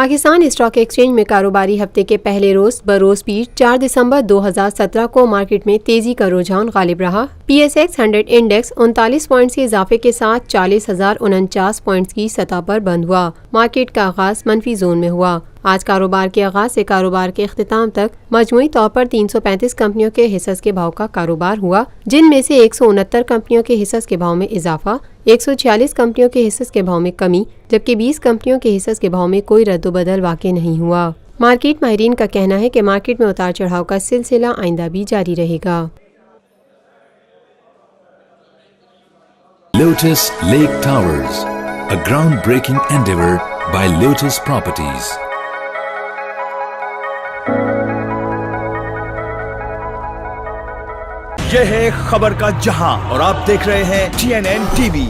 Pakistan stock exchange میں کاروباری ہفتے کے پہلے روز بروز پیش 4 دسمبر 2017 کو مارکیٹ میں تیزی کا رجحان غالب رہا۔ P S x 100 index 39 points کے اضافے کے ساتھ 40,049 پوائنٹس کی سطح پر بند ہوا۔ مارکیٹ کا آغاز منفی زون میں ہوا۔ آج کاروبار کے آغاز سے کاروبار کے اختتام تک مجموعی طور پر 335 کمپنیوں کے حصص کے بھاؤ کا کاروبار ہوا، جن میں سے 169 کمپنیوں کے حصص کے بھاؤ میں اضافہ، 146 کمپنیوں کے حصص کے بھاؤ میں کمی، جبکہ 20 کمپنیوں کے حصص کے بھاؤ میں کوئی رد و بدل واقع نہیں ہوا۔ مارکیٹ ماہرین کا کہنا ہے کہ مارکیٹ میں اتار چڑھاؤ کا سلسلہ آئندہ بھی جاری رہے گا۔ Lotus Lake Towers, a groundbreaking endeavor by Lotus Properties. یہ ہے خبر کا جہاں اور آپ دیکھ رہے ہیں TNN TV۔